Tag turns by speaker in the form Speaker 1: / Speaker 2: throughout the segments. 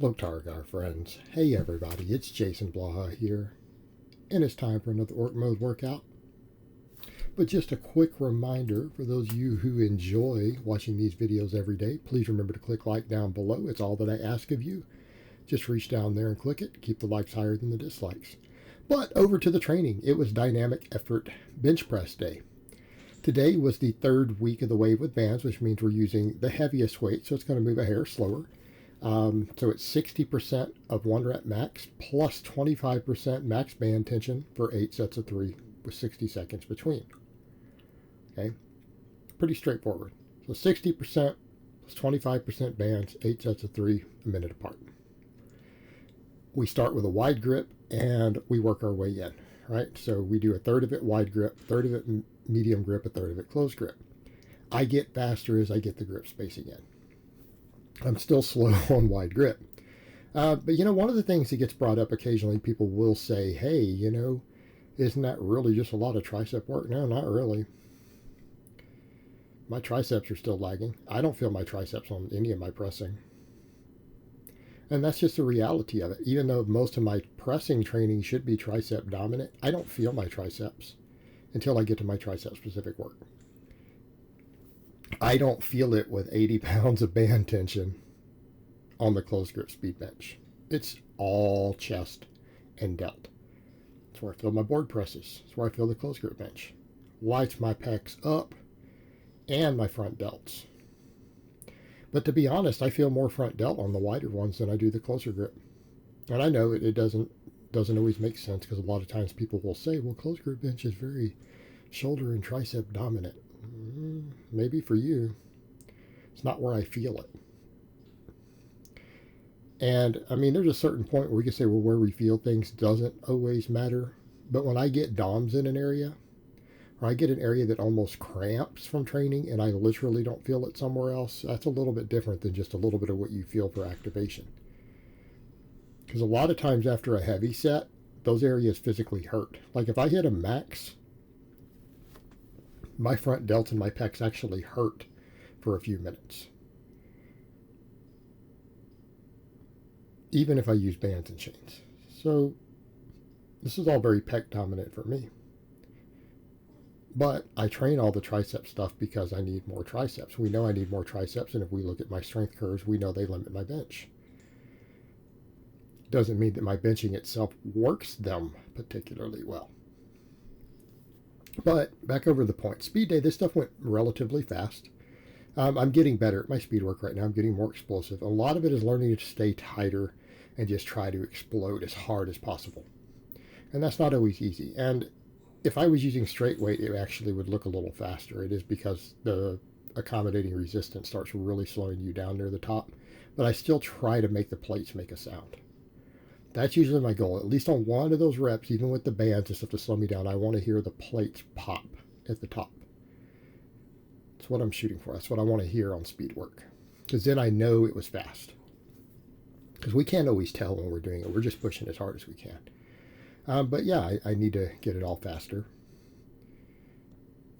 Speaker 1: Hello, Targar friends. Hey, everybody, it's Jason Blaha here, and it's time for another Orc Mode workout. But just a quick reminder for those of you who enjoy watching these videos every day, please remember to click like down below. It's all that I ask of you. Just reach down there and click it. Keep the likes higher than the dislikes. But over to the training. It was Dynamic Effort Bench Press Day. Today was the third week of the wave with bands, which means we're using the heaviest weight, so it's going to move a hair slower. So it's 60% of 1 rep max plus 25% max band tension for 8 sets of 3 with 60 seconds between. Okay, pretty straightforward. So 60% plus 25% bands, 8 sets of 3, a minute apart. We start with a wide grip and we work our way in, right? So we do a third of it wide grip, a third of it medium grip, a third of it close grip. I get faster as I get the grip spacing in. I'm still slow on wide grip. But one of the things that gets brought up occasionally, people will say, hey, isn't that really just a lot of tricep work? No, not really. My triceps are still lagging. I don't feel my triceps on any of my pressing. And that's just the reality of it. Even though most of my pressing training should be tricep dominant, I don't feel my triceps until I get to my tricep specific work. I don't feel it with 80 pounds of band tension on the closed grip speed bench. It's all chest and delt. That's where I feel my board presses. That's where I feel the closed grip bench. Lights my pecs up and my front delts. But to be honest, I feel more front delt on the wider ones than I do the closer grip. And I know it doesn't always make sense, because a lot of times people will say, well, closed grip bench is very shoulder and tricep dominant. Maybe for you. It's not where I feel it. And I mean, there's a certain point where we can say, well, where we feel things doesn't always matter. But when I get DOMs in an area, or I get an area that almost cramps from training and I literally don't feel it somewhere else, that's a little bit different than just a little bit of what you feel for activation. Because a lot of times after a heavy set, those areas physically hurt. Like if I hit a max, my front delts and my pecs actually hurt for a few minutes. Even if I use bands and chains. So this is all very pec dominant for me. But I train all the tricep stuff because I need more triceps. We know I need more triceps, and if we look at my strength curves, we know they limit my bench. Doesn't mean that my benching itself works them particularly well. But back over the point. Speed day, this stuff went relatively fast. I'm getting better at my speed work right now. I'm getting more explosive. A lot of it is learning to stay tighter and just try to explode as hard as possible. And that's not always easy. And if I was using straight weight, it actually would look a little faster. It is because the accommodating resistance starts really slowing you down near the top. But I still try to make the plates make a sound. That's usually my goal. At least on one of those reps, even with the bands and stuff to slow me down, I want to hear the plates pop at the top. That's what I'm shooting for. That's what I want to hear on speed work. Because then I know it was fast. Because we can't always tell when we're doing it. We're just pushing as hard as we can. But yeah, I need to get it all faster.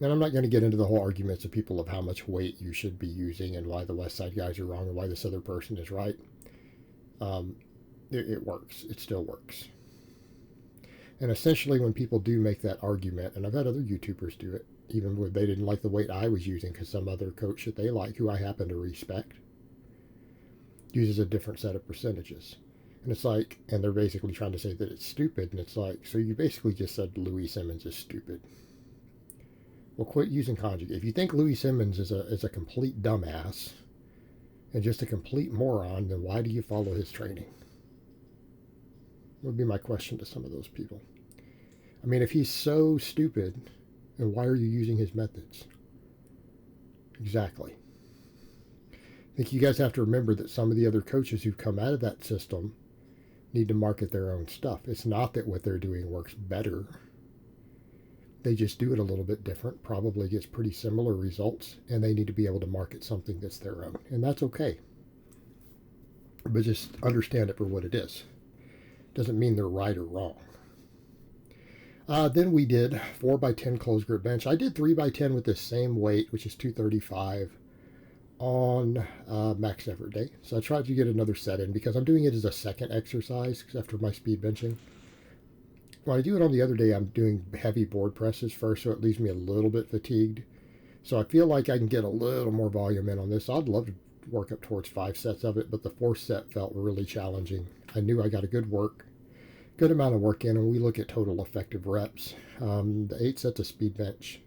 Speaker 1: And I'm not going to get into the whole arguments of people of how much weight you should be using and why the West Side guys are wrong and why this other person is right. It works. It still works. And essentially when people do make that argument, and I've had other YouTubers do it, even when they didn't like the weight I was using because some other coach that they like, who I happen to respect, uses a different set of percentages. And it's like, and they're basically trying to say that it's stupid. And it's like, so you basically just said Louis Simmons is stupid. Well, quit using conjugate. If you think Louis Simmons is a complete dumbass and just a complete moron, then why do you follow his training? Would be my question to some of those people. I mean, if he's so stupid, then why are you using his methods? Exactly. I think you guys have to remember that some of the other coaches who've come out of that system need to market their own stuff. It's not that what they're doing works better. They just do it a little bit different, probably gets pretty similar results, and they need to be able to market something that's their own. And that's okay. But just understand it for what it is. Doesn't mean they're right or wrong. Then we did 4x10 closed grip bench. I did 3x10 with the same weight, which is 235 on max effort day. So I tried to get another set in because I'm doing it as a second exercise after my speed benching. When I do it on the other day, I'm doing heavy board presses first, so it leaves me a little bit fatigued. So I feel like I can get a little more volume in on this. I'd love to work up towards 5 sets of it, but the 4th set felt really challenging. I knew I got a good amount of work in, and we look at total effective reps. The 8 sets of speed bench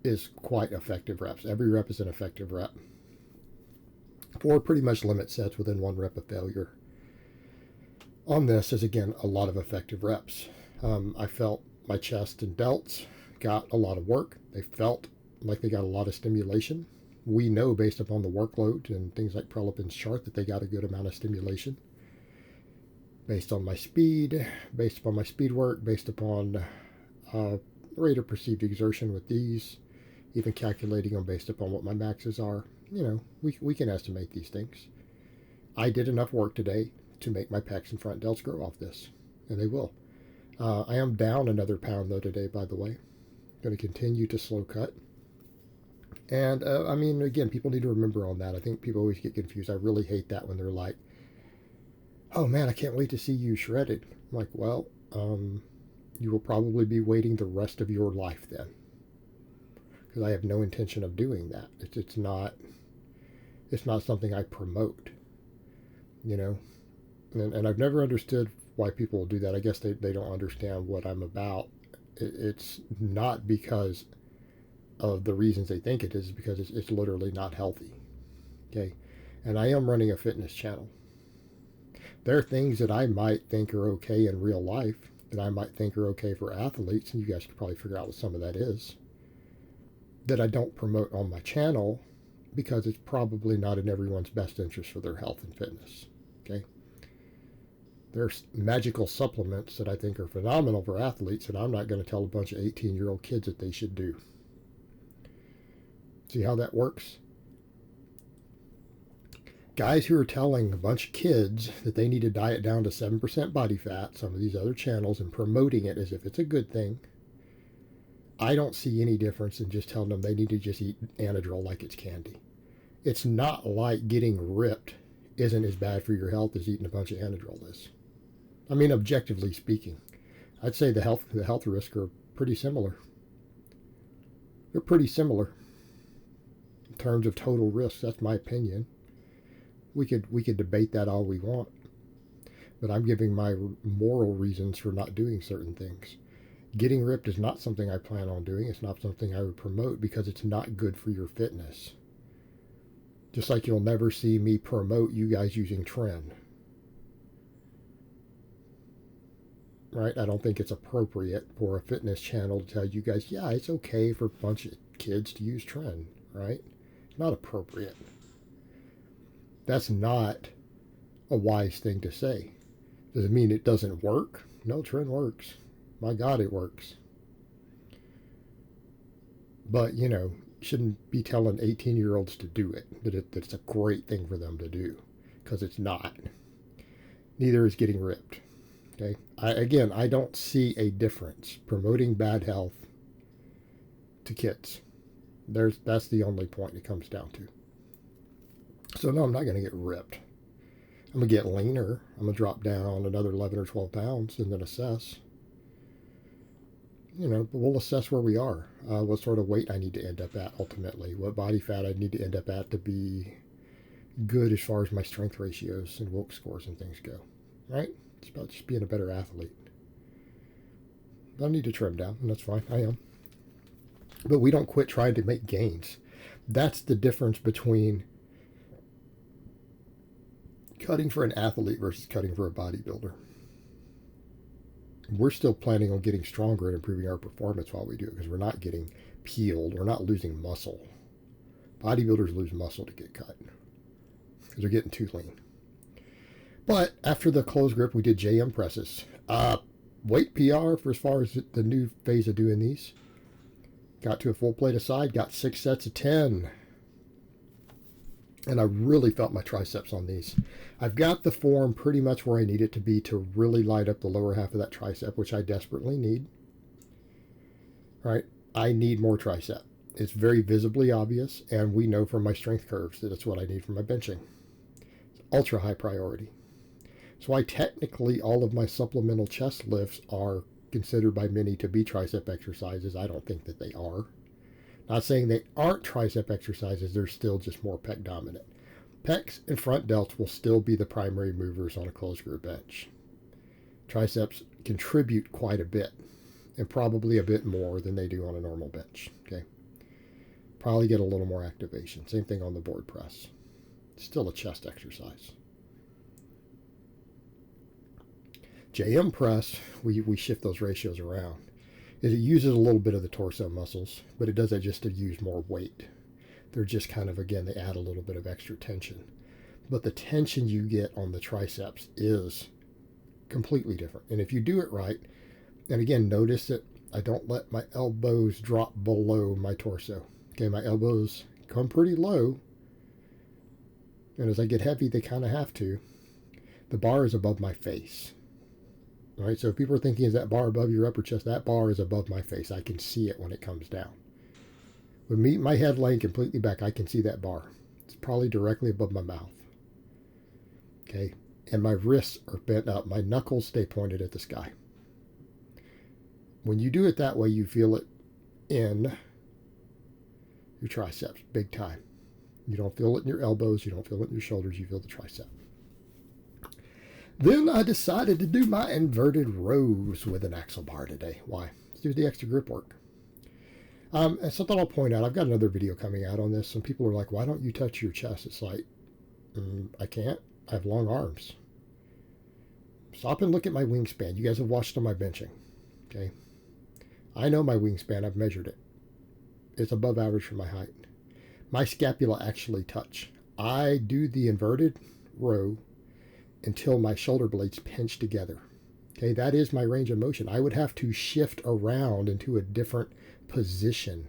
Speaker 1: is quite effective reps. Every rep is an effective rep. 4 pretty much limit sets within 1 rep of failure. On this is, again, a lot of effective reps. I felt my chest and delts got a lot of work. They felt like they got a lot of stimulation. We know based upon the workload and things like Prelipin's chart that they got a good amount of stimulation. Based on my speed, based upon my speed work, based upon rate of perceived exertion with these, even calculating them based upon what my maxes are. You know, we can estimate these things. I did enough work today to make my pecs and front delts grow off this, and they will. I am down another pound though today, by the way. Going to continue to slow cut. And I mean, again, people need to remember on that. I think people always get confused. I really hate that when they're like, "Oh man, I can't wait to see you shredded." I'm like, well, you will probably be waiting the rest of your life then, because I have no intention of doing that. It's not something I promote, you know. And I've never understood why people will do that. I guess they don't understand what I'm about. It's not because of the reasons they think it is, because it's literally not healthy. Okay. And I am running a fitness channel. There are things that I might think are okay in real life that I might think are okay for athletes, and you guys could probably figure out what some of that is, that I don't promote on my channel because it's probably not in everyone's best interest for their health and fitness. Okay. There's magical supplements that I think are phenomenal for athletes, and I'm not going to tell a bunch of 18-year-old kids that they should do. See how that works? Guys who are telling a bunch of kids that they need to diet down to 7% body fat, some of these other channels, and promoting it as if it's a good thing, I don't see any difference in just telling them they need to just eat Anadrol like it's candy. It's not like getting ripped isn't as bad for your health as eating a bunch of Anadrol is. I mean, objectively speaking, I'd say the health risks are pretty similar. They're pretty similar in terms of total risk. That's my opinion. We could debate that all we want, but I'm giving my moral reasons for not doing certain things. Getting ripped is not something I plan on doing. It's not something I would promote because it's not good for your fitness. Just like you'll never see me promote you guys using Tren. Right? I don't think it's appropriate for a fitness channel to tell you guys, yeah, it's okay for a bunch of kids to use Tren, right? It's not appropriate. That's not a wise thing to say. Does it mean it doesn't work? No, Tren works. My God, it works. But, you know, shouldn't be telling 18-year-olds to do it, that it's a great thing for them to do, because it's not. Neither is getting ripped. Okay. I don't see a difference promoting bad health to kids. That's the only point it comes down to. So no, I'm not going to get ripped. I'm going to get leaner. I'm going to drop down another 11 or 12 pounds and then assess. You know, but we'll assess where we are, what sort of weight I need to end up at ultimately, what body fat I need to end up at to be good as far as my strength ratios and Wilks scores and things go. Right? It's about just being a better athlete. But I need to trim down, and that's fine. I am. But we don't quit trying to make gains. That's the difference between cutting for an athlete versus cutting for a bodybuilder. We're still planning on getting stronger and improving our performance while we do it, because we're not getting peeled. We're not losing muscle. Bodybuilders lose muscle to get cut because they're getting too lean. But after the close grip, we did JM presses. Weight PR for as far as the new phase of doing these. Got to a full plate aside, got 6 sets of 10. And I really felt my triceps on these. I've got the form pretty much where I need it to be to really light up the lower half of that tricep, which I desperately need. Right? I need more tricep. It's very visibly obvious, and we know from my strength curves that it's what I need for my benching. It's ultra high priority. So why technically all of my supplemental chest lifts are considered by many to be tricep exercises, I don't think that they are. Not saying they aren't tricep exercises, they're still just more pec dominant. Pecs and front delts will still be the primary movers on a closed group bench. Triceps contribute quite a bit, and probably a bit more than they do on a normal bench. Okay, probably get a little more activation. Same thing on the board press. Still a chest exercise. JM press, we shift those ratios around. It uses a little bit of the torso muscles, but it does that just to use more weight. They're just kind of, again, they add a little bit of extra tension. But the tension you get on the triceps is completely different. And if you do it right, and again, notice that I don't let my elbows drop below my torso. Okay, my elbows come pretty low. And as I get heavy, they kind of have to. The bar is above my face. All right, so if people are thinking, is that bar above your upper chest? That bar is above my face. I can see it when it comes down. With my head laying completely back, I can see that bar. It's probably directly above my mouth. Okay, and my wrists are bent up. My knuckles stay pointed at the sky. When you do it that way, you feel it in your triceps, big time. You don't feel it in your elbows. You don't feel it in your shoulders. You feel the tricep. Then I decided to do my inverted rows with an axle bar today. Why? Let's do the extra grip work. And something I'll point out, I've got another video coming out on this. Some people are like, why don't you touch your chest? It's like, I can't. I have long arms. Stop and look at my wingspan. You guys have watched on my benching. Okay. I know my wingspan. I've measured it. It's above average for my height. My scapula actually touch. I do the inverted row until my shoulder blades pinch together. Okay, that is my range of motion. I would have to shift around into a different position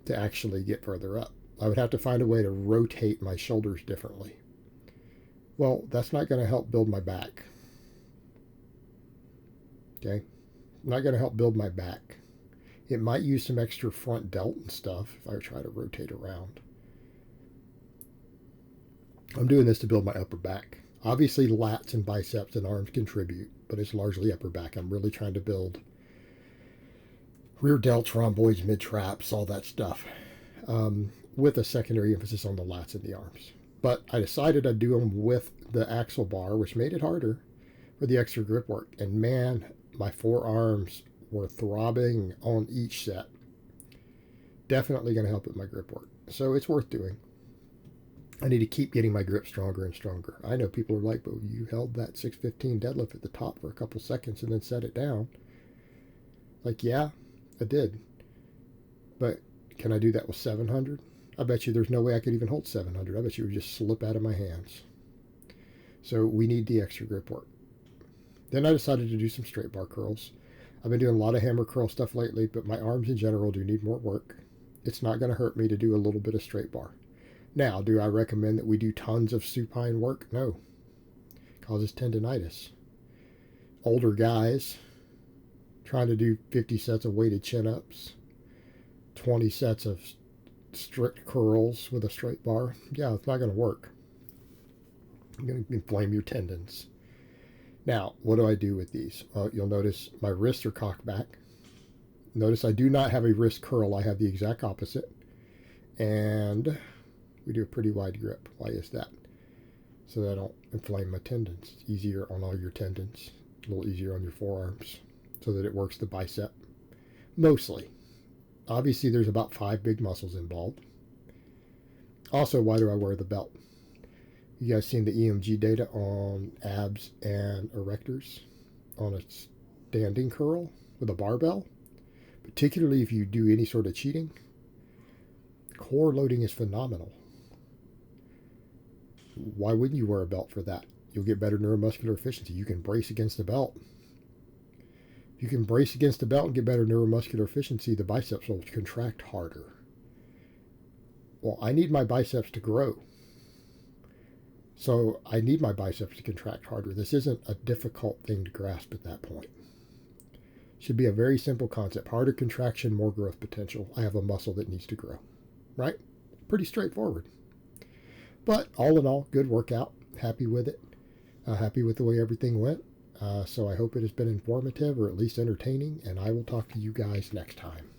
Speaker 1: to actually get further up. I would have to find a way to rotate my shoulders differently. Well, that's not going to help build my back. Okay, not going to help build my back. It might use some extra front delt and stuff if I try to rotate around. I'm doing this to build my upper back. Obviously, lats and biceps and arms contribute, but it's largely upper back. I'm really trying to build rear delts, rhomboids, mid traps, all that stuff, with a secondary emphasis on the lats and the arms. But I decided I'd do them with the axle bar, which made it harder for the extra grip work. And man, my forearms were throbbing on each set. Definitely going to help with my grip work. So it's worth doing. I need to keep getting my grip stronger and stronger. I know people are like, but you held that 615 deadlift at the top for a couple seconds and then set it down. Like, yeah, I did. But can I do that with 700? I bet you there's no way I could even hold 700. I bet you it would just slip out of my hands. So we need the extra grip work. Then I decided to do some straight bar curls. I've been doing a lot of hammer curl stuff lately, but my arms in general do need more work. It's not going to hurt me to do a little bit of straight bar. Now, do I recommend that we do tons of supine work? No. It causes tendinitis. Older guys trying to do 50 sets of weighted chin-ups, 20 sets of strict curls with a straight bar. Yeah, it's not going to work. You're going to inflame your tendons. Now, what do I do with these? Well, you'll notice my wrists are cocked back. Notice I do not have a wrist curl. I have the exact opposite. And we do a pretty wide grip. Why is that? So that I don't inflame my tendons. It's easier on all your tendons. A little easier on your forearms. So that it works the bicep. Mostly. Obviously, there's about 5 big muscles involved. Also, why do I wear the belt? You guys seen the EMG data on abs and erectors on a standing curl with a barbell? Particularly if you do any sort of cheating. Core loading is phenomenal. Why wouldn't you wear a belt for that? You'll get better neuromuscular efficiency. You can brace against the belt. If you can brace against the belt and get better neuromuscular efficiency, the biceps will contract harder. Well, I need my biceps to grow. So I need my biceps to contract harder. This isn't a difficult thing to grasp at that point. Should be a very simple concept. Harder contraction, more growth potential. I have a muscle that needs to grow. Right? Pretty straightforward. But all in all, good workout. Happy with it. Happy with the way everything went. So I hope it has been informative or at least entertaining. And I will talk to you guys next time.